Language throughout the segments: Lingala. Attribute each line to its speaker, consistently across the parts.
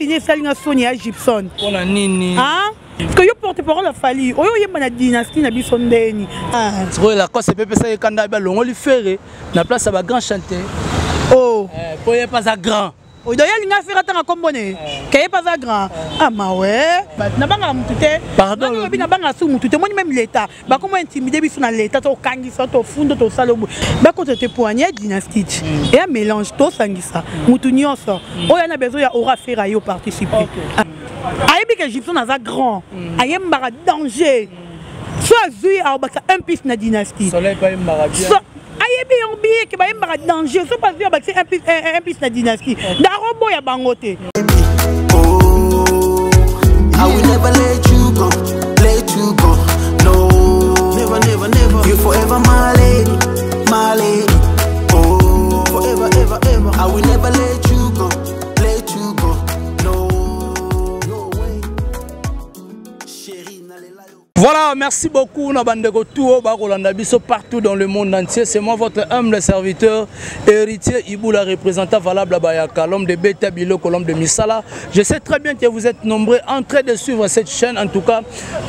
Speaker 1: signé Salinga Sonia Gibson.
Speaker 2: On a nini.
Speaker 1: Hein? Parce que yo porte-parole a fallu. Oyo yemba na dynastie na biso ndeni. Ah.
Speaker 2: C'est la cause pepe ça kanda ba longo li ferré na place ba grand chanteur.
Speaker 1: Oh.
Speaker 2: Pour y pas à grand.
Speaker 1: Oh d'ailleurs linga faire atanga kombone. Kaye pas à grand. Ah ma ouais. Na banga mutute.
Speaker 2: Pardon.
Speaker 1: Na banga su mutute. Moi même l'état. Ba comment intimider biso na l'état to kangisa to fundo to salobo. Ba ko te poignet dynastie. Et un mélange to sangisa. Mutu nyonso. Oya na besoin ya aura faire yo participer. Ayebi que Gibson a grand. Ayem bara danger. Soit zui a un piste na dynastie.
Speaker 2: Soleil pas marabia.
Speaker 1: Ayebi on billet que bayem bara danger. Soit pas zui un piste na dynastie. Da robo ya bangote.
Speaker 3: Oh, I will never let you go. Let you go. No, never, never, never. You forever my lady, my lady. Oh, forever, ever, ever. I will never let you go. Let you go.
Speaker 2: Voilà, merci beaucoup. Partout dans le monde entier. C'est moi, votre humble serviteur, héritier Iboula, représentant valable à Bayaka, l'homme de Beta Bilo, l'homme de Misala. Je sais très bien que vous êtes nombreux en train de suivre cette chaîne. En tout cas,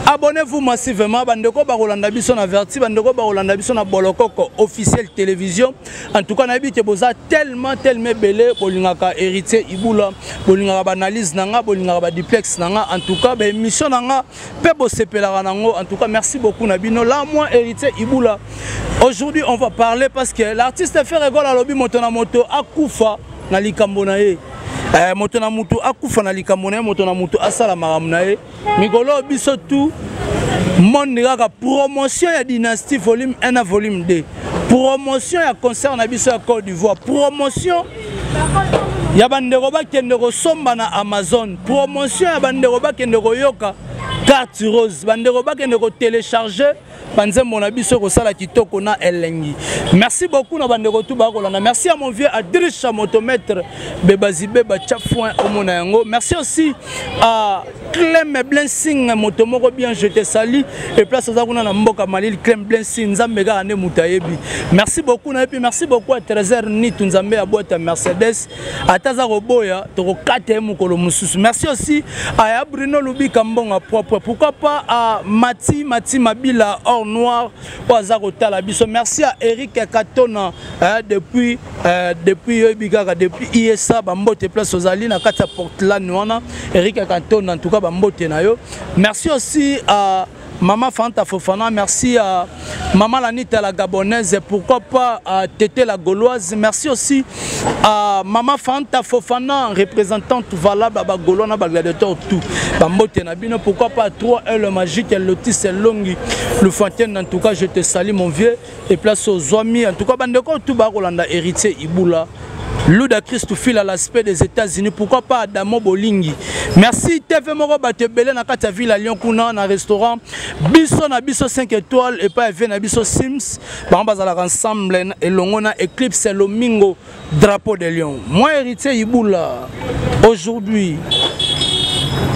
Speaker 2: abonnez-vous massivement. Bandeko Barolanda Bisson averti, Bandeko Barolanda Bisson à Bolokoko, officiel télévision. En tout cas, Nabi Keboza tellement belé, Bolingaka, héritier Iboula, Bolingaka, analyse Nanga, Bolingaka, duplex Nanga. En tout cas, mission Nanga, Pebo Sepelarana. En tout cas, merci beaucoup Nabino. Là, moi, héritier Iboula. Aujourd'hui, on va parler parce que l'artiste fait rigole à l'objet Motonamoto Akufa na likambonae. Motonamoto Akufa na likambonae, Motonamoto Asala Maramnae. Migolo bisotu Mondiga promotion ya dynastie volume 1 à volume 2. Promotion ya concert na biso ya Côte d'Ivoire. Promotion ya bandeko bakendeko somba na Amazon. Promotion ya bandeko bakendeko yoka carte rose. Bandeko bakendeko télécharger banzembo na biso ko sala kitoko na elengi. Merci beaucoup na bandeko tout bakolana. Merci à mon vieux Adrisha motomètre Bebazibe Bachafouin omona yango. Merci aussi à Clem Blessing motomoko bien je te salue et place aux akuna na mboka Malil Clem Blessing nzambega ane mutayebi. Merci beaucoup na et puis merci beaucoup à Trésor Nitu nzambe ya boîte Mercedes ataza roboya to 4 mukolo mususu. Merci aussi à Bruno Lubika mbonga propre. Pourquoi pas à Mati Mabila or noir la biso. Merci à Eric Katona depuis ISA bambote place aux alines à Kata Portland wana Eric Katona en tout cas bambote na yo. Merci aussi à Maman Fanta Fofana, merci à Maman Lanita la Gabonaise et pourquoi pas à Tété la Gauloise. Merci aussi à Maman Fanta Fofana, représentante valable à Bagolona, Bagladetor, tout. Bambote Nabino, pourquoi pas à 3 le magique, Lotis et Longi, le Fontaine. En tout cas, je te salue mon vieux et place aux amis. En tout cas, Bandeko, tout Bagolanda, héritier Iboula. Luda Christ file à l'aspect des États-Unis, pourquoi pas Adamo Bolingi. Merci TV Moro Batebele na kata ville à Lyon kuna na restaurant Bisso na Bisso 5 étoiles et pas na Bisso Sims. Bambazala ensemble et longona Eclipse Lomingo drapeau de Lyon. Moi héritier Iboula aujourd'hui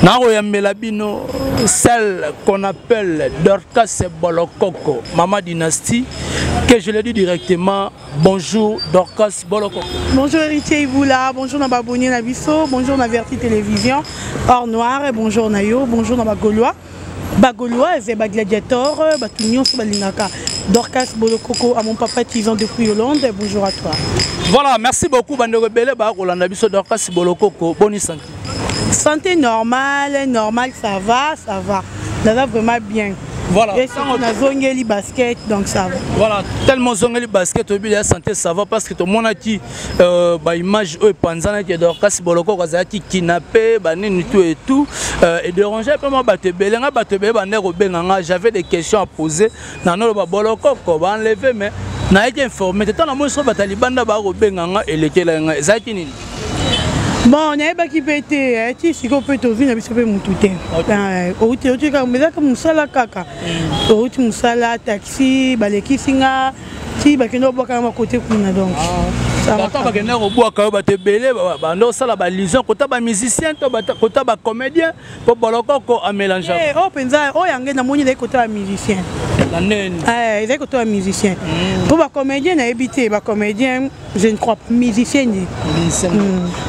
Speaker 2: Naroyambela Bino, celle qu'on appelle Dorcas Bolokoko, Maman Dynastie, que je l'ai dit directement. Bonjour Dorcas Bolokoko.
Speaker 1: Bonjour héritier Iboula, bonjour Nababoni Nabiso, bonjour Naverti Télévision, Or Noir, bonjour Nayo, bonjour Nabagolois. Bagolois, c'est Gladiator, Batunion, Balingaka. Dorcas Bolokoko, à mon papa Tizan depuis Hollande, bonjour à toi.
Speaker 2: Voilà, merci beaucoup Bandego Bele, Nabiso Dorcas Bolokoko, bonne santé.
Speaker 1: Santé normale, ça va. Ça va vraiment bien.
Speaker 2: Voilà.
Speaker 1: Et on a zongeli basket, donc ça va.
Speaker 2: Voilà, tellement zongeli basket, la santé ça va parce que tout le monde a dit image eux panzana qui Dorcas Boloko qui kidnappé, tout et tout et déranger peu moi j'avais des questions à poser dans notre Boloko ko ba enlever mais na été informé tant na moi sur batalibanda ba robenganga et lekela ezaki nini.
Speaker 1: Bon, on est pas qui pété, si on peut te venir, mais ça peut m'outer. Au tu comme ça comme ça kaka. Au tu ça taxi, baleki singa, si ba kendo boka ma côté kuna donc.
Speaker 2: Attends, parce que nous avons quand même belé, nous ça la balison, quand tu as musicien, quand tu as comédien, pour baloko à mélanger.
Speaker 1: Oh penza, oh yangé na moni quand tu as musicien. Eh, quand tu as musicien. Pour ba comédien na habité, ba comédien, je ne crois pas musicien ni.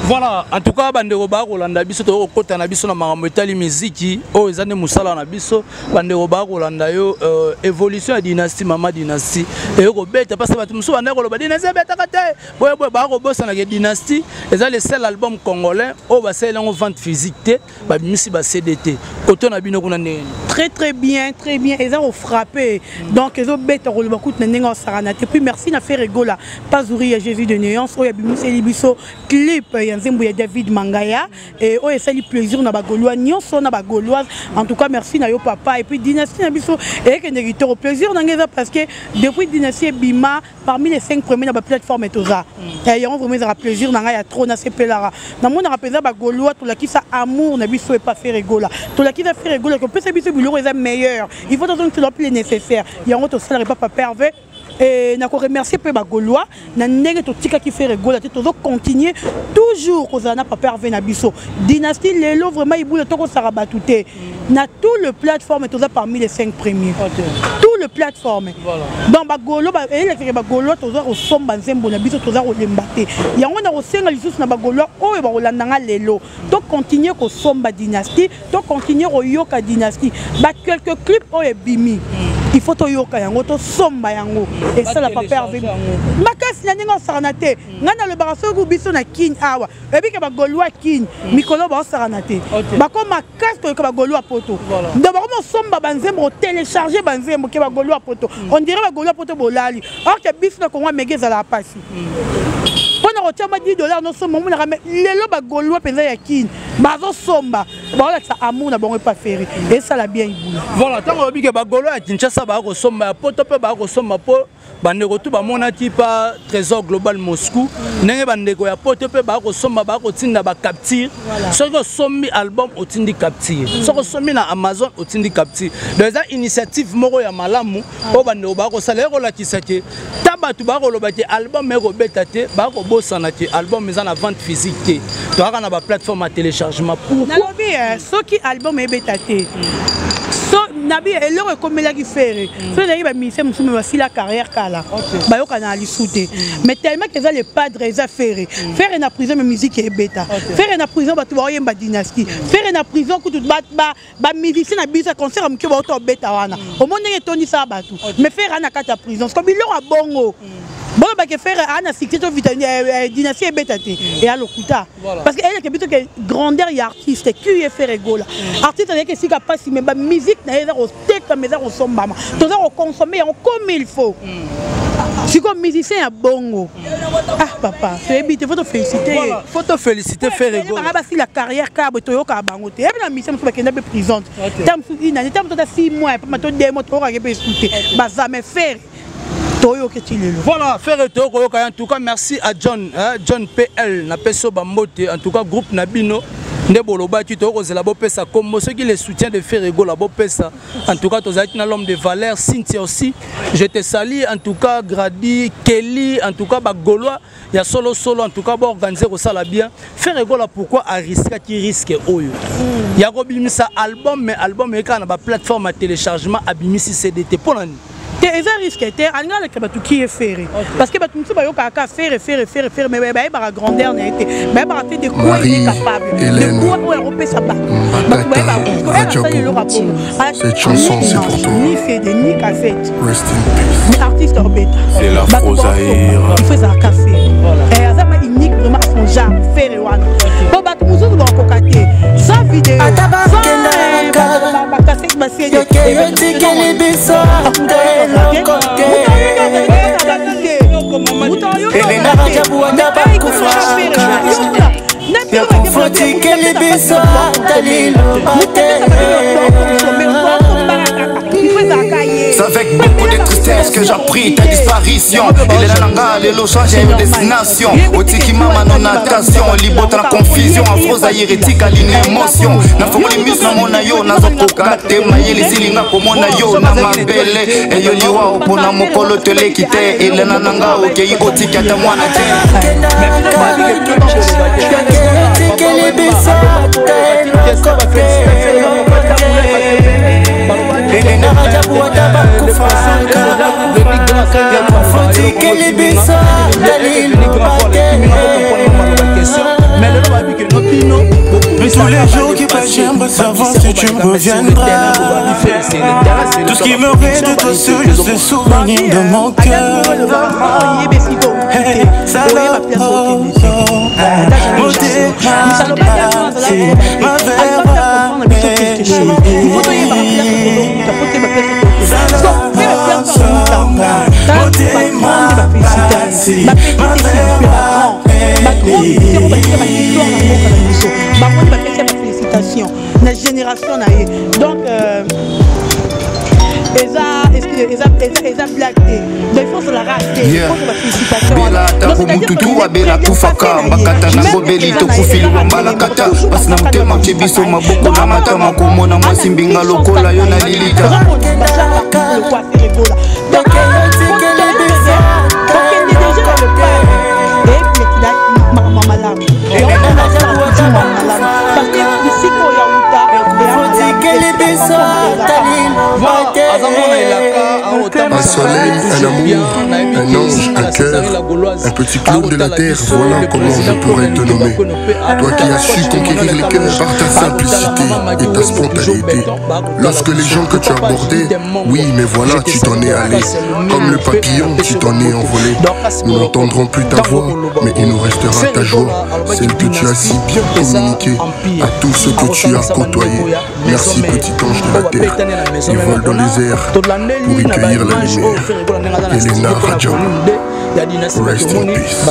Speaker 2: Voilà, en tout cas bande roba Rolanda biso to kota na biso na makambo etali musique, oh ezane musala na biso, bande roba Rolanda yo évolution ya dynastie mama dynastie. Et ko beta parce que batu muso bande ko loba dynastie beta kate. Boye ba ko bossa na dynastie, eza le seul album congolais oh ba sel en vente physique, ba misi ba CDT. Koto na bino kuna ne.
Speaker 1: Très bien, ils ont frappé. Donc ils ont bête au loba kout na nenga saranate. Puis merci na faire rigola. Pas ouri Jésus de Néance, oh ya bimusi libiso clip ya nzembo ya David Mangaya et oh ça lui plaisir na ba gaulois nyonso na ba gauloise. En tout cas merci na yo papa et puis dynastie na biso et que négito au plaisir na ngeza parce que depuis dynastie Bima parmi les 5 premiers na ba plateforme etoza. Et ils ont vraiment ça plaisir na ngaya trop na sepelara. Na mona rapeza ba gaulois tout la qui ça amour na biso et pas faire rigola. Tout la qui ça faire rigola que peut ça biso biloko est meilleur. Il faut donc que tu plus nécessaire. Il y a un autre salaire pas pervers. Et nous remercier peu les Gaulois, nous avons tout qui fait rigoler, nous allons continuer toujours aux années pas pervers na biso. Dynastie Lelo vraiment il boule tout ça rabatouté. Na tout le plateforme est parmi les 5 premiers. Tout le plateforme.
Speaker 2: Voilà.
Speaker 1: Donc ba Gaulois et les Gaulois tous au somba nzembo na biso tous au lembaté. Il y a on a aussi na lisusu na ba Gaulois o ba Rolandanga Lelo. Donc continuer ko somba dynastie, donc continuer au yoka dynastie. Ba quelques clips o e bimi. Il faut to yoka yango to somba yango. Et ça la pas perdre. Makasi na ninga saranate. Ngana le baraso ku biso na kin awa. Ebi ke ba Gaulois kin, mikolo ba saranate. Ba ko makasi to ka ba Gaulois poto. D'abord on somba banzembo télécharger banzembo ke ba Gaulois poto. On dirait ba Gaulois poto bolali. Or que biso na ko megeza la pasi. On a retiré $10 non sommes on a ramené les ba Gaulois penza ya kin. Bazo somba. Ba la ça amour na bon pas faire. Et ça la bien ibu.
Speaker 2: Voilà, tant on dit que ba Gaulois Kinshasa ba ko somba poto pe ba ko somba po bandeko tu ba monati pa Trésor Global Moscou. Nenge bandeko ya poto pe ba ko somba ba ko tinda ba capture. Ce que sombi album au tindi capture. Ce que sombi na Amazon au tindi capture. Dans une initiative moko ya malamu o bandeko ba ko sala ko la kisake. Tabatu ba ko lobaki album me ko betate ba ko bosana ki album mais en vente physique. To aka na ba plateforme à téléchargement pour.
Speaker 1: Nalobi ce qui album est betate. So nabi eloko komela ki faire. So d'ailleurs ba mission musume ba la carrière kala. Ba yo kana ali souté. Mais tellement que ça les padres les affaires. Faire na prison mais musique est bêta. Faire na prison ba tu ba yemba dynastie. Faire na prison ku tu ba musicien na bisa concert am ke ba to bêta wana. Au monde ngi toni sa batu. Mais faire na kata prison. Comme il aura bongo. Bon bah que faire ana succès to dynastie bétaté et à l'okuta parce que elle que que grandeur et artiste qui est fait rigola artiste avec que si capable mais ba musique na eza au tek mais eza au somba to za consommer comme il faut si comme musicien à bongo ah papa c'est bien il faut te féliciter
Speaker 2: faut te féliciter faire rigoler
Speaker 1: ba si la carrière ka to yo ka bango te et bien mission so ba kenda be prison tam su ina tam to 6 mois pas to 2 mois to ka be écouter ba jamais faire.
Speaker 2: Voilà, faire en tout cas merci à John, John PL, na peso bambote, en tout cas groupe Nabino, Neboloba qui te la bopesa comme ceux qui les soutient de faire rigoler la bopesa. En tout cas, tu as l'homme de valeur, Cynthia aussi. Je te salue en tout cas Grady, Kelly, en tout cas Gaulois, il y a solo en tout cas organiser ça la bien. Faire rigoler pourquoi à risque qui risque oyo. Il y a ça album mais album est quand na plateforme à téléchargement abimisi CDT pour l'année.
Speaker 1: Et ça risque était en gars le qui est ferré parce que tout ça yo ka faire mais ba grandeur n'a été mais ba fait de quoi il est capable de quoi on repère ça ba
Speaker 4: cette chanson c'est pour toi
Speaker 1: ni fait de ni cassette
Speaker 4: rest in peace
Speaker 1: mais artiste orbeta
Speaker 4: c'est la prosaïre
Speaker 1: il fait ça café et ça m'a unique vraiment à son genre ferré wana bon ba tout mususu ba kokaté sans vidéo ba cassette ba c'est
Speaker 3: Ça fait beaucoup de
Speaker 5: tristesse que j'appris ta disparition. Il est là nanga, les lots changent de destination. Otiki mama non natation, libota la confusion. Afroza hérétique à l'émotion. Na fongoli mis na mona yo, na zokokate. Mayeli silinga po mona yo, na mabele. Et yo liwa opona mokolo tele kite. Il est là nanga, okei otiki ata mwana te.
Speaker 3: Mais tous les jours qui passent, j'aimerais savoir si tu me reviendras. Tout ce qui me reste de toi seul, c'est souvenir de mon cœur. Hey, ça va, mon
Speaker 1: félicitations la génération donc eza black te donc il faut se la rater il faut la félicitation
Speaker 5: belata komututu abela kufaka mbakata na bobeli tokufili wambalakata basi na mutema kebiso maboko na matama komona mwasi mbinga lokola yo na lilita
Speaker 4: Un soleil, un amour, un ange, un cœur, un petit clou de la terre, voilà comment je pourrais te nommer. Toi qui as su conquérir les cœurs par ta simplicité et ta spontanéité. Lorsque les gens que tu abordais, oui mais voilà tu t'en es allé. Comme le papillon tu t'en es envolé. Nous n'entendrons plus ta voix, mais il nous restera ta joie, celle que tu as si bien communiquée à tous ceux que tu as côtoyés. Merci petit ange de la terre, il vole dans les airs pour y cueillir la lumière. Elena Radjo, rest in peace.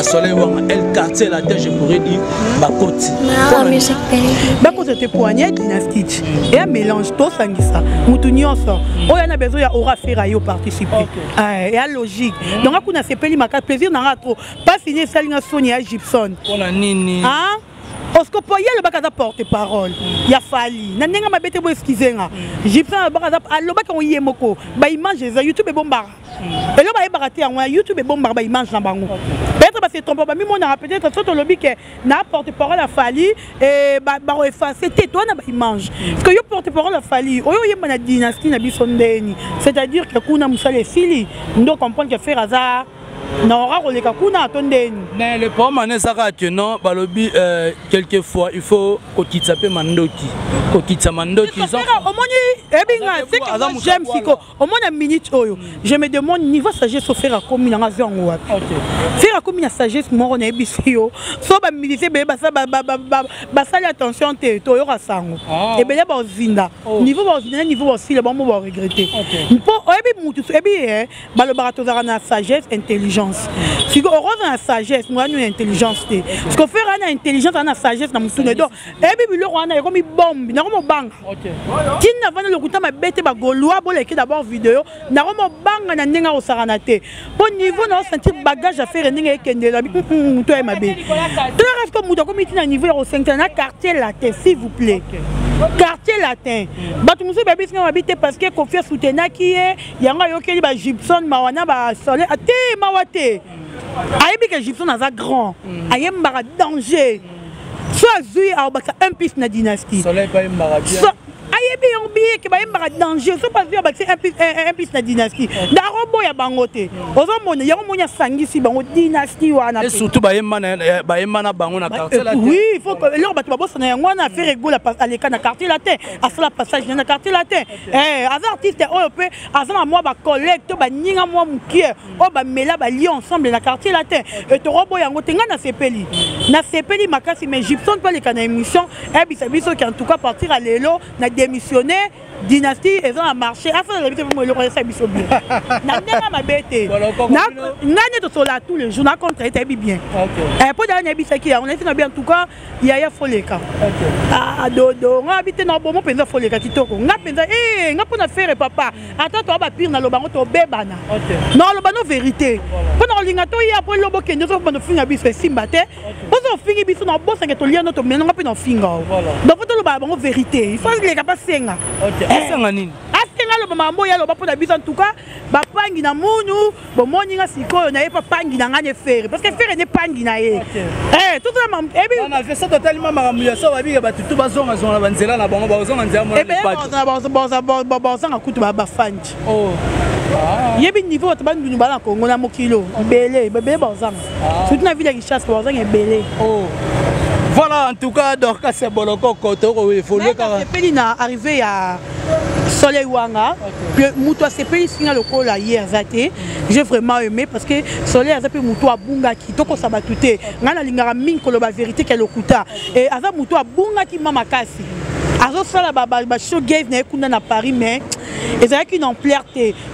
Speaker 1: Bakoti te poignet dynastique et un mélange tout sangisa mutu nyonso oyo na besoin ya aura faire yo participer et à logique donc akuna sepeli maka plaisir na trop pas signer salinga Sonia Gibson
Speaker 2: pona nini
Speaker 1: hein Osco Poyel le bakaza porte-parole ya fali na nenga mabete bo excusenga Gibson bakaza alobaka on yemoko ba image za YouTube e bombara et là ba baraté en YouTube e bombara ba image na bango peut-être parce que trompe ba mi mona peut-être soto lobi que na porte-parole a fali et ba effacer toi na ba image parce que yo porte-parole a fali oyo yemba na dynastie na bisondeni c'est-à-dire que kuna musale fili ndo comprendre que faire hasard non,
Speaker 2: mais le problème c'est que non, balobi quelquefois il faut qu'on quitte ça mandoki, qu'on quitte ça mandoki.
Speaker 1: J'aime Siko. Au moins une minute oyo. Je me demande niveau sagesse au faire comme une raison ou faire comme une sagesse moi on est bisio. So ba militer be ba ça attention te to yo rasango. Et ben ba zinda. Niveau ba zinda niveau aussi le bon mo regretter. Pour ebi mutu ebi ba le barato za na sagesse intelligence. Si on rose dans la sagesse, moi nous intelligence. Ce qu'on fait dans intelligence, dans la sagesse, dans mon souvenir. Et puis le roi a comme une bombe, il a comme une banque. Qui n'a pas le coup de ma bête, ma gaulois, bon l'équipe d'abord vidéo, n'a comme une banque dans n'enga au saranate. Au niveau n'a senti bagage à faire n'enga kende la bite, toi et ma bête. Tout le reste comme nous comme il niveau au 5 ans, quartier latin, s'il vous plaît. Quartier latin. Batumuse baby c'est habité parce que confiance soutenir qui est yanga yokeli ba Gibson mawana ba soleil ate mawate. Ayebi que Gibson a grand. Ayem bara danger. Soit zui a baka un piste na dynastie.
Speaker 2: Soleil pas mbara bien.
Speaker 1: Ayebi on billet que ba mbara danger. Soit pas dire c'est un piste na dynastie. Da robo ya bangote. Ozo mona ya monya sangisi bango dynastie wana.
Speaker 2: Et surtout ba na bango na quartier latin.
Speaker 1: Oui, il faut que leur batu ba bossa na yango na faire rigolo à l'écart na quartier latin. À cela passage na quartier latin. Eh, az artiste OP, azama moi ba collecte ba ninga moi mukie. O ba mela ba li ensemble na quartier latin. Et to robo yango tenga na sepeli. Na sepeli makasi mais Gibson pas les kana émission. Eh bisabiso qui en tout cas partir à l'élo na démissionné dynastie ils ont marché afin de l'habiter pour le rester biso bien nandena mabete nani to sola tous les jours na contre était bien pour dernier bisa qui on est bien en tout cas il y a foleka ah dodo on habite na bon penza foleka kitoko nga penza nga pour na faire papa attends to ba pire na lobango to bebana non lobano vérité pour na linga to ya pour lobo kendo to ba no finga biso simba te pour so fingi biso na bossa que to lia no to mena nga pe na finga donc faut to loba bango vérité il faut les capable senga
Speaker 2: senga nini
Speaker 1: asenga loba mambo ya loba pour na biso en tout cas ba pangi na munu bo moninga sikoyo na ye pa pangi na ngane faire parce que faire ne pangi na ye tout ça mam ebi
Speaker 2: on a fait ça totalement maramuya ça va bien ba tout bazonga zona banzela na bango bazonga nzela mo
Speaker 1: na bazonga kutu ba fanji yebi niveau to bandu bala Congo na mokilo belé bazonga surtout na ville ya Richard bazonga belé
Speaker 2: voilà en tout cas donc c'est boloko koto il faut le car
Speaker 1: c'est pelina arrivé à Soleil Wanga puis muto sepeli singa lokola hier zate j'ai vraiment aimé parce que Soleil azape muto abunga ki toko sabatute ngana lingara minko la vérité qu'elle okuta et aza muto abunga ki mama kasi azo sala ba show gave na ekunda na Paris mais ils avaient une ampleur.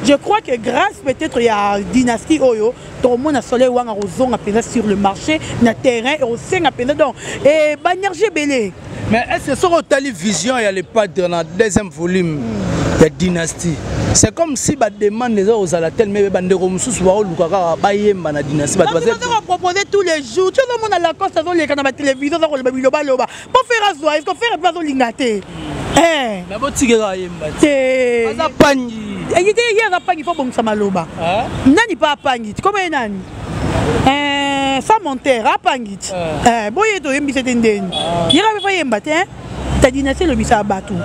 Speaker 1: Je crois que grâce peut-être il y a dynastie Oyo, tout le monde a Soleil Wanga Rozon a pesé sur le marché, na terrain et au sein a pesé donc et Banergie belé.
Speaker 2: Mais est-ce que sur la vision il y a les pas dans le deuxième volume de dynastie? C'est comme si bah demande les autres à la telle mais bandero mususu ba olukaka ba yemba na dynastie ba
Speaker 1: va proposer tous les jours. Tout le monde à la coste dans les canaux de télévision dans le biloba loba. Pour faire azoa, est-ce qu'on fait pas lingaté?
Speaker 2: Mais bon tigera yemba.
Speaker 1: C'est
Speaker 2: ça pangi.
Speaker 1: Et il dit hier ça pangi faut bon ça maloba. Nani pas pangi. Comment nani? Ça monter à pangi. Boye to yembi c'est ndeni. Il avait pas yemba te. Ta dynastie le bisa batou.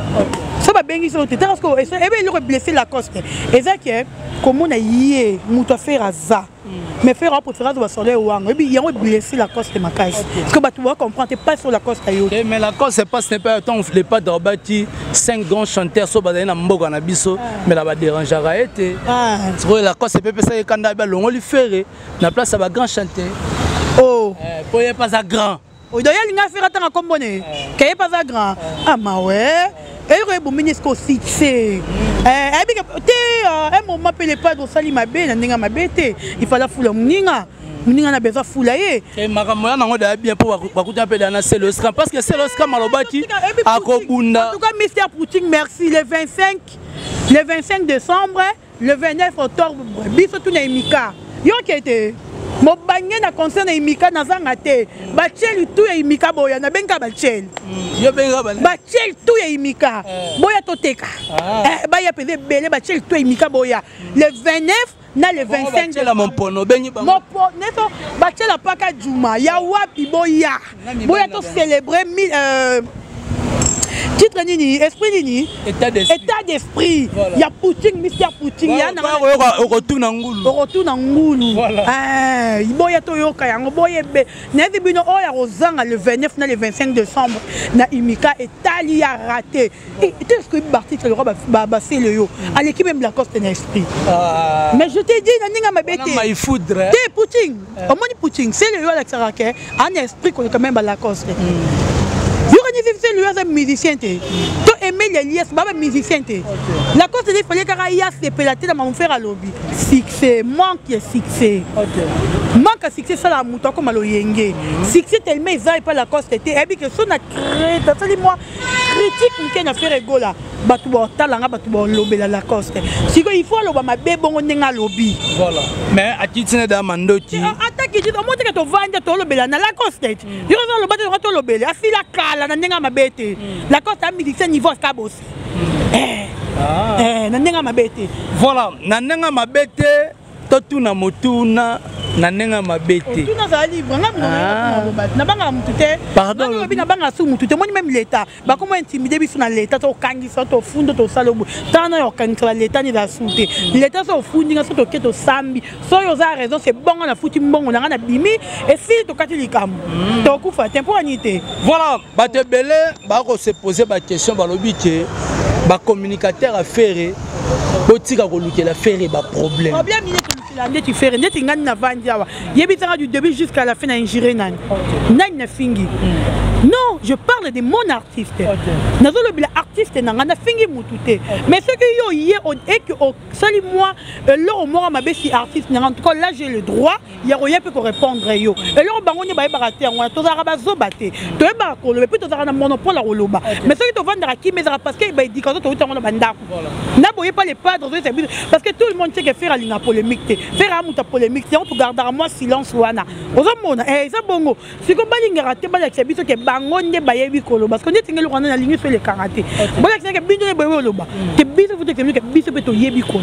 Speaker 1: Ça va bien sur le terrain parce que il aurait blessé la coste. Et ça que comme on a yé muto faire ça. Mais faire un préférence va Soleil Wanga. Et puis il y a blessé la coste de ma case. Parce que bah tu vois comprendre pas sur la coste ayote.
Speaker 2: Mais la coste c'est pas ce n'est pas tant les pas d'Orbati 5 grands chanteurs so ba na mboka na biso mais là va déranger été. C'est vrai la coste c'est peut ça kanda ba longo li faire na place ça va grand chanteur.
Speaker 1: Oh.
Speaker 2: Pour y pas ça grand.
Speaker 1: Oh d'ailleurs il a fait attendre comme bonnet. Qu'il pas ça grand. Ah ma ouais. Et il y a un ministre succès. Un moment appelé pas de Salima B, il fallait fouler Mninga. Mninga n'a besoin de fouler.
Speaker 2: Et Maramoya n'a bien pour écouter un peu dans le scram parce que c'est le scram Malobati à Kobunda.
Speaker 1: En tout cas, Mr. Poutine, merci. Le 25 décembre, le 29 octobre, biso tout na imika. Yo qui était. Mo bangé na concert na imika na zanga te. Bachel tout ya imika boya na benga bachel.
Speaker 2: Yo benga bana.
Speaker 1: Bachel tout ya imika. Boya toteka. Ba ya pede belé bachel tout ya imika boya. Le 29 na le 25
Speaker 2: de la mon pono bengi ba.
Speaker 1: Mon pono neto bachel la paka juma ya wapi boya. Boya to célébrer titre nini, esprit nini, état d'esprit. Il y a Poutine, Mr. Poutine. Il y a
Speaker 2: au retour n'angulu.
Speaker 1: Au retour n'angulu. Il boya toyoka yango boye be. N'avez bino oya rozanga le 29 na le 25 décembre na imika Italie a raté. Et est-ce que Barty le roi ba c'est le yo. À l'équipe même la coste na esprit. Mais je t'ai dit na ninga mabete.
Speaker 2: Il faudrait.
Speaker 1: Té Poutine. Au moins Poutine, c'est le yo Alex Raquet. Un esprit quand même la coste. C'est le musicien. Tu aimes les liens, c'est musicien. La cause il fallait qu'il y ait des pélatés dans mon frère à lobby. Succès, manque de succès. Manque de succès, ça la mouton comme le yenge. Succès tellement ils n'ont pas la cause de et puis que ça n'a créé, c'est moi critique qui n'a fait rigoler. Batubo talanga batubo lobby la Lacoste. Si il faut le ma bébé bon nenga lobby. Voilà.
Speaker 2: Mais à qui tient d'amandoti.
Speaker 1: Attaque qui dit au moins que tu vends to lobby la Lacoste. Il y a le bateau to lobby. A si la kala na nenga mabete. Lacoste a mis niveau cabos. Na nenga mabete.
Speaker 2: Voilà, na nenga mabete totuna motuna. Nanenga mabete.
Speaker 1: Tout dans un livre, na banga mutute.
Speaker 2: Pardon.
Speaker 1: Na banga sou mutute. Moi même l'état. Ba comment intimider biso na l'état to kangi so to fundo to salobo. Tana yo kangi l'état ni la souté. L'état so fundi nga so to keto sambi. So yo za raison c'est bon na futi mbongo na bimi et si to kati likam. To kufa tempo anité.
Speaker 2: Voilà, ba te belé ba ko se poser ba question ba lobi ke ba communicateur a faire botika ko lukela faire ba problème.
Speaker 1: Problème tu fais rien, tu gagnes na vandiawa. Yebitara du début jusqu'à la fin na ingéré nan. Nan na fingi. Non, je parle de mon artiste. Nazolo bila artiste nanga na fingi mututé mais ce que yo hier et que sali moi leur mort ma besi artiste nanga en tout cas là j'ai le droit ya rien peut répondre yo et leur bangoni ba baraté ngona tozara bazobaté to ba ko le peut tozara na monopole la roloba mais ce que to vendre qui mais parce que ba dit quand to uta ngona banda na boye pas les padres parce que tout le monde sait que faire la polémique faire amuta polémique on peut garder moi silence wana ozomona ça bongo si ko balinga raté ba la biso ke bangonde ba yebi kolo parce que on dit ngelo na ligne sur le karaté bola que bindo ne boye loba ke biso vous que biso peut to yebi kolo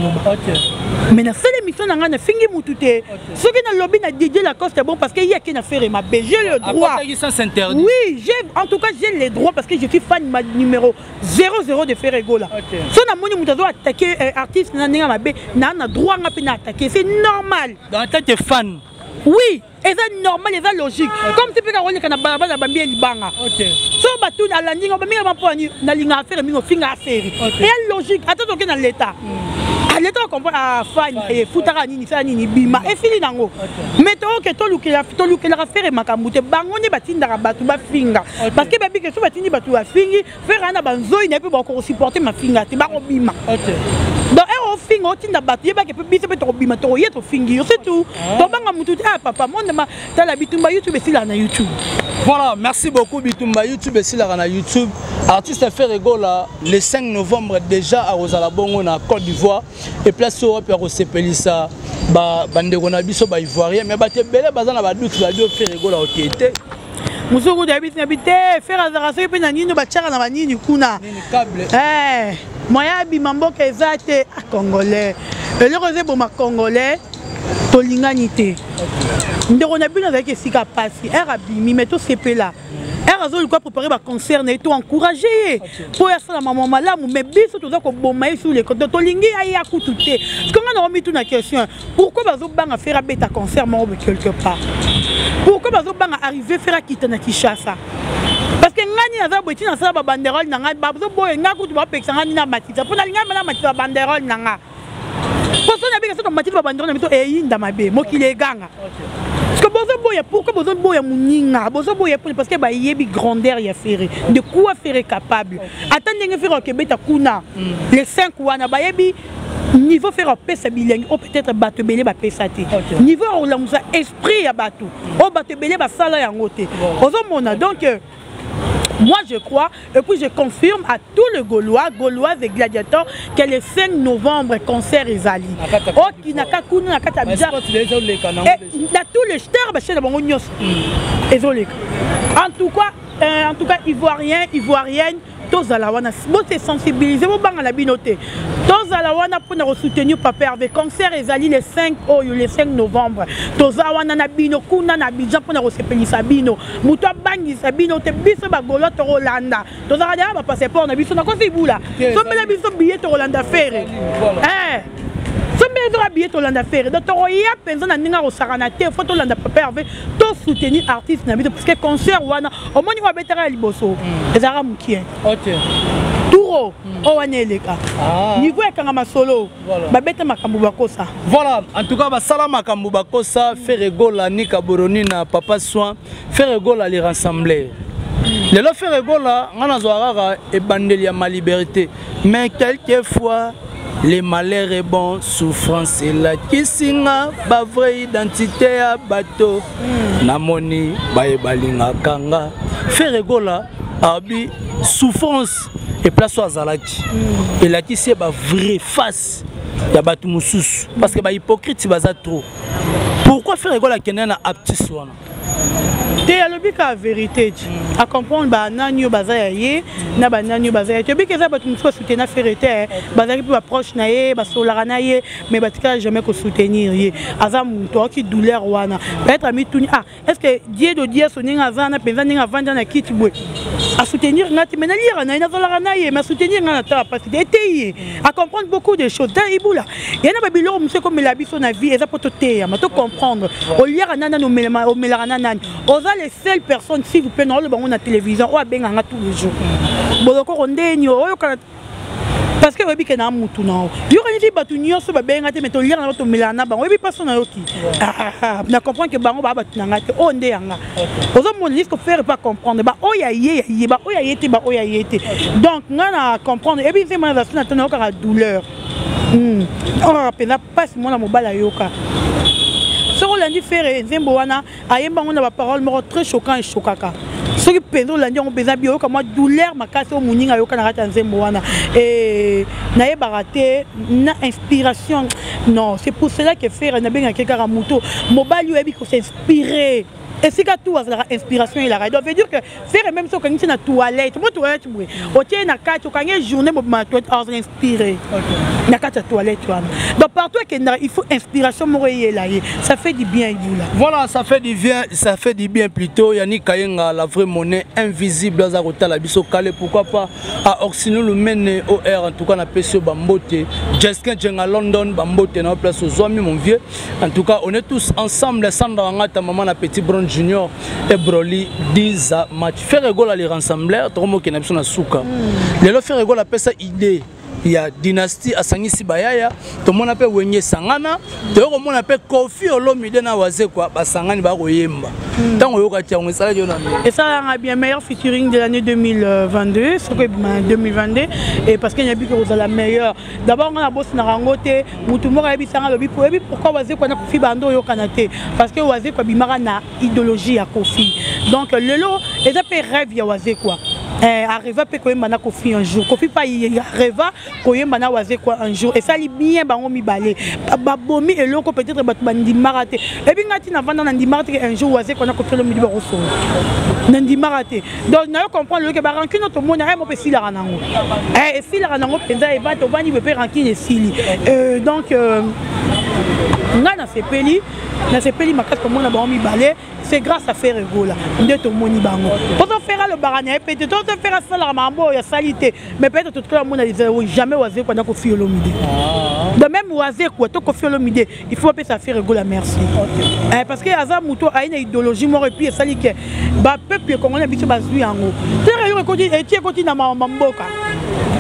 Speaker 1: mais na fait l'émission na ngana fingi mututé ce que na lobby na DJ Lacoste c'est bon parce que il y a qui na faire ma j'ai le droit oui j'ai en tout cas j'ai les droits parce que je suis fan numéro 00 de Ferregola so na moni mutazo attaquer artiste na ninga mabe na droit nga pe na attaquer c'est normal
Speaker 2: dans ta t'es fan
Speaker 1: oui et c'est normal et c'est logique comme si pika woni kana baba bambi libanga so batu na landinga ba minga maponi na linga affaire mingo finga affaire et logique attends que dans l'état l'état comprend à fan et futara nini ça nini bima et fini nango mais to que la affaire makambute bangoni batinda batu ba finga parce que babi que so batindi batu ba fingi faire na banzo il ne peut pas supporter ma finga te ba ko bima donc au finga otinda batu yeba que peut biso peut to bima to yeto fingi c'est tout to banga mutu papa mon ma tala bitumba YouTube et là na YouTube.
Speaker 2: Voilà, merci beaucoup Bitumba YouTube et là na YouTube. Artiste Ferregola le 5 novembre déjà à Rosalabongo na Côte d'Ivoire et place Europe et Rosepelisa ba bandeko na biso ba ivoirien mais ba te belé bazana ba doute ba dio Ferregola okete.
Speaker 1: Musuku d'habite n'habite faire azaraso pe na nino ba tchara na ba nini kuna.
Speaker 2: Nini câble.
Speaker 1: Moya bimambo kezate a congolais. Le rosé pour ma congolais. Tolinganité. Ndeko na bino avec esika passi. Abimi mais to sepela. Azoli quoi préparer ba concert et tout encourager. Pour ça la maman malamu mais biso to za ko boma sur les côtés tolingi aya kututé. Quand on a remis tout na question. Pourquoi bazo banga faire beta concert mo quelque part? Pourquoi bazo banga arriver faire quitter na Kinshasa? Parce que ngani aza boiti na sa ba banderole na nga bazo boye ngaku tu ba peksa ngani na matita. Pour na ngani na matita banderole na nga. Personne n'a bien que Mathieu va banderon mais et inda mabe mo ki le ganga parce que bozo boya pourquoi bozo boya muninga bozo boya parce que ba yebi grandeur ya faire de quoi faire capable attendez faire que beta kuna les 5 wana ba yebi niveau faire pesa bilingue ou peut-être bato belé ba pesa te niveau on la musa esprit ya bato o bato belé ba sala ya ngote bozo mona donc moi je crois et puis je confirme à tous les Gauloises et gladiateurs que le 5 novembre concert Ezali. Oh qui n'a qu'à couper na kata bizarre. Et dans tous les stars bah chez les bongonios. Ezoleka. En tout cas ivoirienne tous à la wana bon c'est sensibiliser bon bang la binoté. Tous à la wana pour nous soutenir papa avec concert Ezali le 5 novembre. Tous à wana na bino kuna na Abidjan pour nous sepelisa bino. Muto bangi sa bino te biso ba golo to Rolanda. Tous à la ba passeport na biso na ko si bula. So me la biso billet to Rolanda faire. Sommes habillés au Landa faire. Donc, il y a personne qui a saranaté, il faut que Landa papa avec tout soutenir artiste parce que concert wana au moins il va être à Liboso. Les arabes qui est. OK. Touro, Owaneleka. Niveau est quand solo. Ba bête makambu bakosa.
Speaker 2: Voilà, en tout cas ba salam makambu bakosa Ferregola ni Kaboroni na papa soin Ferregola les rassembler. Les lo Ferregola ngana zoarara et bandeli ya ma liberté. Mais quelquefois les malheurs est bon, souffrance est là. Kisinga, ba vraie identité à bateau. Namoni, balinga kanga. Ferregola, abi, souffrance et place au Zalaki. Et là, qui c'est ba vraie face. Ya batou moussous. Parce que ba hypocrite, c'est baza trop. Pourquoi Ferregola qui n'est pas aptis wana?
Speaker 1: Te alobi ka vérité à comprendre ba nanyo bazaye na ba nanyo bazaye te bi que ça ba tu faut soutenir Ferreté bazaki pour approche na ye ba solara na ye mais ba tika jamais ko soutenir ye azam to ki douleur wana peut-être ami tuni est-ce que Dieu de Dieu soninga zana penza ninga vanda na kiti boy à soutenir ngati mais na lire na solara na ye mais soutenir ngana ta parce que était à comprendre beaucoup de choses dans ibula yana ba bilo monsieur comme la biso na vie eza poto te ma to comprendre au lire nana no melana nana oza les seules personnes s'il vous plaît dans le banc la télévision ou à benganga tous les jours boloko rondenyo oyo kana parce que oyebi ke na mutu na yo kaniti batu nyonso babenga te mais to lire na to melana bango oyebi paso na yoki na comprendre que bango ba batu na te onde yanga ozo mon risque faire pas comprendre ba oya ye ba oya yete ba oya yete donc ngana comprendre ebi c'est moi na tona ka douleur on rappelle pas si mon mobala yoka soko landi faire nzembo wana ayemba ngona ba parole moko très choquant et choquaka ce qui pèse lundi on pèse bio comme douleur ma casse au muninga yo kana rata nzembo wana et na baraté na inspiration non c'est pour cela que faire na benga keka moto mobile yo ebi ko s'inspirer et si tout a la inspiration et la radio veut dire que faire même ça quand tu na toilette moi toilette oui o tient na carte quand une journée ma toilette inspiré na carte toilette donc partout il faut inspiration moyer là ça fait du bien là
Speaker 2: voilà ça fait du bien plutôt yani kayenga la vraie monnaie invisible za kotala biso kale pourquoi pas à Oxino le mène au R en tout cas na pesio bambote Jeskin Jenga London bambote na place aux Zoami mon vieux en tout cas on est tous ensemble Sandra ngata maman na petit Brown Junior et Broly 10 match faire rigolo les rassembleurs tomo ke na biso na suka lelo faire rigolo pesa idée il y a dynastie à Sangisi Bayaya tout le monde appelle Wenye Sangana tout le monde appelle Kofi Olomide na waze quoi ba Sangani ba koyemba tant on yoka tia on sala jona
Speaker 1: et ça a bien meilleur featuring de l'année 2022 c'est que 2022 et parce qu'il y a bien que vous la meilleure d'abord on a boss na rangote mutu moko yebi sanga lobi pourquoi waze quoi na Kofi bando yoka na te parce que waze quoi bimara na idéologie à Kofi donc le lot et ça peut rêve ya waze quoi arriva pe koyemba na Kofi un jour Kofi pas arriva koyemba na waze quoi un jour et ça li bien bango mibale ba bomi et loko peut-être ba bandimara te et puis ngati na vanda na ndimara te un jour waze quoi na Kofi lo midi ba roso na ndimara te donc na comprendre que ba rancune to mona mo pe sila ranango et sila ranango penza e ba to bani be pe rancune sili donc nga na sepeli makasi comme na ba mibale c'est grâce à faire rigola ndeto moni bango pour faire le barania peut-être tout faire ça la mambo ya salité mais peut-être tout le monde a jamais osé quoi na Kofi Olomide de même osé quoi to Kofi Olomide il faut pas ça faire rigola merci parce que aza muto a une idéologie mo et puis sali que ba peuple congolais biso bazui yango tere yo ko di etie ko ti na mamboka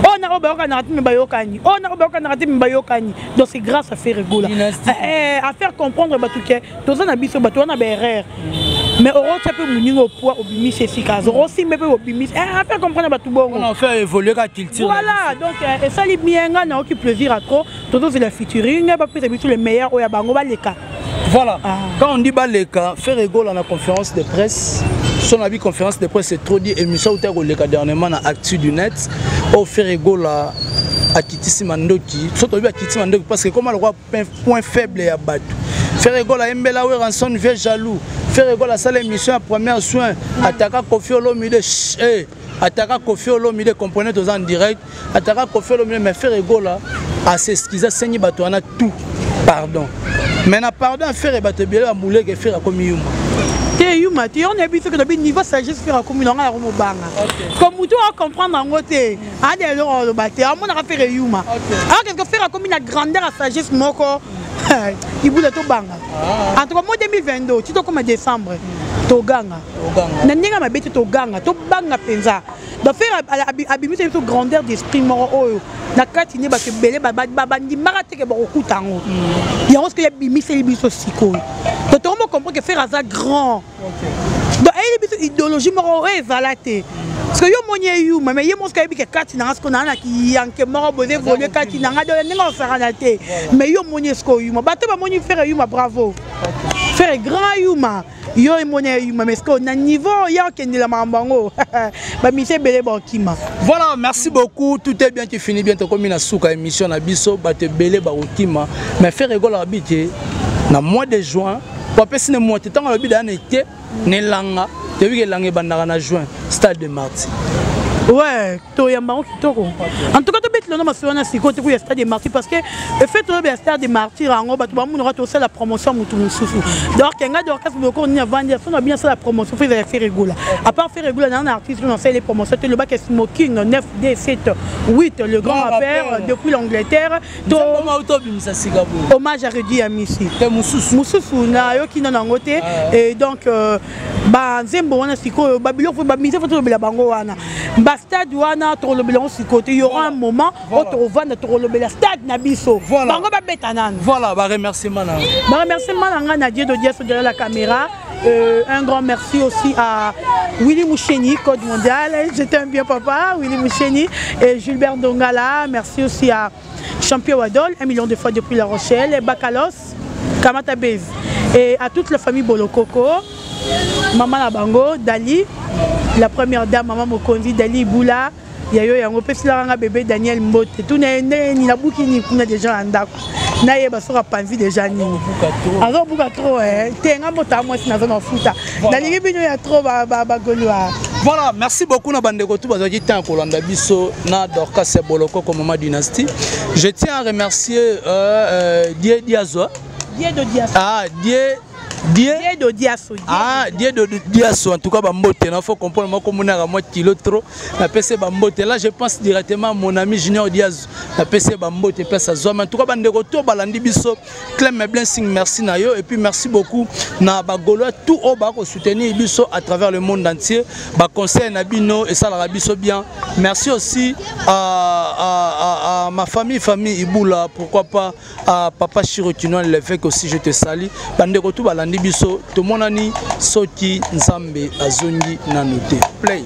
Speaker 1: on a obayoka na rati mbayokani on a obayoka na rati mbayokani donc c'est grâce à faire rigola à faire comprendre batuke toza na biso batu na berrer mais oro tsape muningo poids obimis efficace aussi mais obimis à faire comprendre batu bongo
Speaker 2: on a fait évoluer la culture
Speaker 1: voilà donc et ça li bien nga na qui plaisir à trop toto c'est la featuring pas peut être le meilleur oya bango baleka
Speaker 2: voilà quand on dit baleka faire rigola na conférence de presse son avis conférence de presse c'est trop dit émission où tu as dernièrement na actu du net au faire rigola à Kitisi Mandoki surtout à Kitisi Mandoki parce que comment le roi point faible ya batu faire rigola Mbela we ranson vieux jaloux faire rigola ça l'émission à premier soin attaquer Kofi Olomide attaquer Kofi Olomide comprenez tous en direct attaquer Kofi Olomide mais faire rigola à s'excuser saigner batu on a tout pardon mais na pardon faire batu bien à mouler que faire comme yuma
Speaker 1: yuma te on a vu que le niveau sagesse faire comme on a mo banga comme tu vas comprendre en côté a de le baté on a faire yuma alors qu'est-ce que faire comme une grandeur à sagesse moko il boule to banga entre mois 2022 tu to comme décembre to ganga na ninga mabete to ganga to banga penza de faire abimi cette grandeur d'esprit moko oyo na kati ne ba ke belé ba ndi marate ke ba okutango ya parce que ya bimi c'est biso siko donc on comprend que faire ça grand donc elle idéologie moko ezalate parce que yo monye yu mais yo mos ka bi ke kati na ce qu'on a ki yanke moko boze voler kati na ngado ninga osarana te mais yo monye sko yu bato ba monye faire yu bravo faire grand yu yo monye yu mais ce qu'on a niveau ya ke ndila mambango ba mise belé bakima
Speaker 2: voilà merci beaucoup tout est bien tu finis bien to comme na suka émission na biso ba te belé ba okima mais faire rigolo habité na mois de juin papa sine mois temps le bidana été ne langa te wi ke langa bandaka na juin stade de Martyrs
Speaker 1: ouais to yamba kitoko en tout cas to betlo na masona siko te ku stade de Martyrs parce que le fait to be stade de Martyrs ngo batu ba mun rato la promotion mutu mususu donc kenga de orchestre boko ni vendre ça bien ça la promotion fait faire rigola à part faire rigola dans un artiste on fait les promotions le bac smoking 9 D 7 8 le grand rappeur depuis l'Angleterre to hommage à Redi Amisi
Speaker 2: mususu
Speaker 1: na yo ki na ngote et donc ba nzembo wana sikoyo ba biloko ba mise foto lobela bango wana ba stade wana to lobela on sikote il y aura un moment où to vendre to lobela stade na biso bango ba beta nan
Speaker 2: voilà ba remerciement na
Speaker 1: Dieu de Dieu derrière la caméra. Un grand merci aussi à Willy Moucheni, Code Mondial. Je t'aime bien papa, Willy Moucheni et Gilbert Dongala. Merci aussi à Champion Wadol, 1 million de fois depuis La Rochelle, et Bakalos, Kamata Bez. Et à toute la famille Bolokoko, Maman Labango, Dali, la première dame, Maman Mokonzi, Dali Boula, Yayo Yango, Peslaranga bébé Daniel Mbote. Tout n'est ni la bouki ni kuna déjà en dako. Naye basura panzi déjà ni. Alors buka trop tenga mota moi si na zone futa. Dalingi bino ya trop ba golwa.
Speaker 2: Voilà, merci beaucoup na bandeko tout bazaki tan kolanda biso na Dorcas Boloko comme Mama Dynastie. Je tiens à remercier Die Diazo.
Speaker 1: Die de Diazo.
Speaker 2: Ah, Die de Diaso. Ah, Die de Diaso. En tout cas, Bambote, il faut comprendre moi comme on a moi kilo trop. La PC Bambote. Là, je pense directement à mon ami Junior Diaz. La PC Bambote, place à Zoma. En tout cas, bande de retour, Balandi Bisso, Clem Blessing, merci Nayo. Et puis merci beaucoup na Bagolo tout au bas pour soutenir Bisso à travers le monde entier. Ba conseil Nabino et ça la Bisso bien. Merci aussi à ma famille Iboula, pourquoi pas à Papa Chirotino l'évêque aussi, je te salue. Bande de retour Balandi Biso, tout mon ami Soki Nzambe Azongi Nanote. Play.